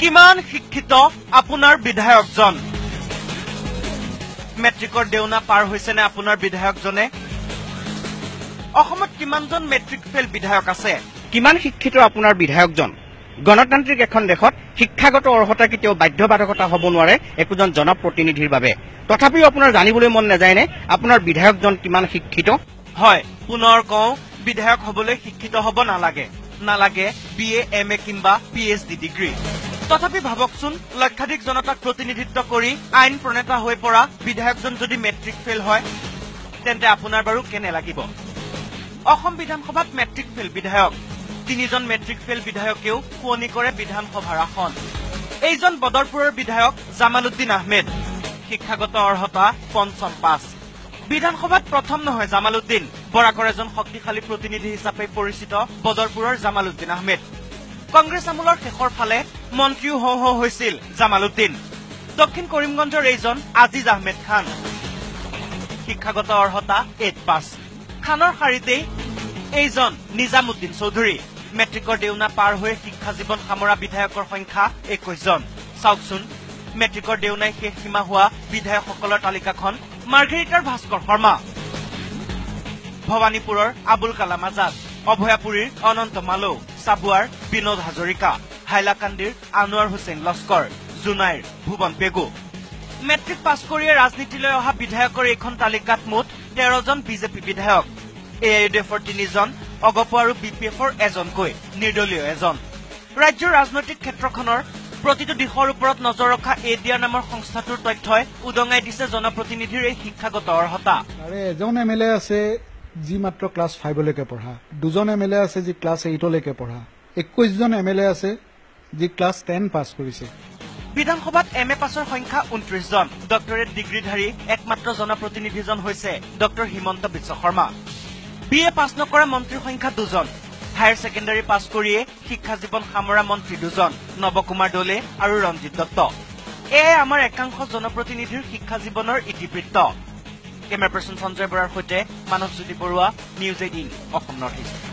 কিমান শিক্ষিত আপোনাৰ বিধায়কজন মেট্ৰিকৰ দেউনা পাৰ হৈছে নে আপোনাৰ বিধায়কজনে অসমত কিমানজন মেট্ৰিক ফেল বিধায়ক আছে কিমান শিক্ষিত আপোনাৰ বিধায়কজন গণতান্ত্ৰিক এখন দেশত শিক্ষাগত অৰ্হতা কেতিয়াও বাধ্যবাধকতা হ'ব নোৱাৰে একোজন জনপ্ৰতিনিধিৰ বাবে তথাপিও আপোনাৰ জানিবলৈ মন নাযায় নে আপোনাৰ বিধায়কজন কিমান শিক্ষিত হয় পুনৰ কওঁ বিধায়ক হ'বলৈ শিক্ষিত হ'ব নালাগে BA MA কিংবা PhD ডিগ্ৰী তথাপি ভাবকচোন লক্ষাধিক জনতাক প্ৰতিনিধিত্ব কৰি আইন প্ৰণেতা হৈ পৰা বিধায়কজন যদি মেট্ৰিক ফেল হয় তেন্তে আপোনাৰ বাৰু কেনে লাগিব অসম বিধানসভাত মেট্ৰিক ফেল বিধায়ক তিনিজন মেট্ৰিক ফেল বিধায়কেও শুৱনি কৰে বিধানসভাৰ আসন এইজন বদৰপুৰৰ বিধায়ক জামালউদ্দিন আহমেদ শিক্ষাগত অৰ্হতা পঞ্চম পাছ বিধানসভাত প্ৰথম নহয় জামালউদ্দিন বৰাকৰ এজন শক্তিশালী প্ৰতিনিধি হিচাপে পৰিচিত বদৰপুৰৰ জামালউদ্দিন আহমেদ কংগ্ৰেছ আমোলৰ শেষৰ ফালে মন্ত্ৰীও হওঁ হৈছিল জামালউদ্দিন দক্ষিণ কৰিমগঞ্জৰ এইজন আজিজ আহমেদ খান শিক্ষাগত অৰ্হতা 8 পাছ খানৰ শাৰীতেই এইজন নিজামুদ্দিন চৌধুৰী মেট্ৰিকৰ দেউনা পাৰ হৈ শিক্ষা জীৱন সামৰা বিধায়কৰ সংখ্যা 21 জন চাওকচোন মেট্ৰিকৰ দেউনাই শেষ সীমা হোৱা বিধায়কসকলৰ তালিকাখন মাৰ্ঘেৰিটাৰ ভাস্কৰ শৰ্মা ভৱানীপুৰৰ আবুল কালাম আজাদ অভয়াপুৰীৰ অনন্ত মালৌ চাবুৱাৰ বিনোদ হাজৰিকা হাইলাকান্দিৰ আনোৱাৰ হুছেইন লস্কৰ জুনাইৰ ভুৱন পেগু মেট্ৰিক পাছ কৰিয়ে ৰাজনীতিলৈ অহা বিধায়কৰ এইখন তালিকাত মুঠ 13 জন বিজেপি বিধায়ক AIUDFৰ 3 জন অগপ আৰু BPFৰ এজনকৈ নিৰ্দলীয় এজন ৰাজ্যৰ ৰাজনৈতিক ক্ষেত্ৰখনৰ প্ৰতিটো দিশৰ ওপৰত নজৰ ৰখা এডিআৰ নামৰ সংস্থাটোৰ তথ্যই উদঙাই দিছে জনপ্ৰতিনিধিৰ এই শিক্ষাগত অৰ্হতা আৰে এজন MLA আছে যি মাত্ৰ ক্লাছ 5 লৈকে পঢ়া দুজন MLA আছে যি ক্লাছ 8 লৈকে পঢ়া 21 জন MLA আছে যি ক্লাছ 10 পাছ কৰিছে বিধানসভাত MA পাছৰ সংখ্যা 29 জন ডক্টৰেট ডিগ্ৰীধাৰী একমাত্ৰ জনপ্ৰতিনিধিজন হৈছে ডক্টৰ হিমন্ত বিশ্ব শৰ্মা BA পাছ নকৰা মন্ত্ৰীৰ সংখ্যা 2 জন হায়াৰ ছেকেণ্ডাৰী পাছ কৰিয়ে শিক্ষা জীৱন সামৰা মন্ত্ৰী 2 জন নৱকুমাৰ দলে আৰু ৰঞ্জিত দত্ত এয়ে আমাৰ একাংশ জনপ্ৰতিনিধিৰ শিক্ষা জীৱনৰ ইতিবৃত্ত কেমেৰা পাৰ্চন সঞ্জয় বৰাৰ সৈতে Manabjyoti Baruah news 18 Assam north east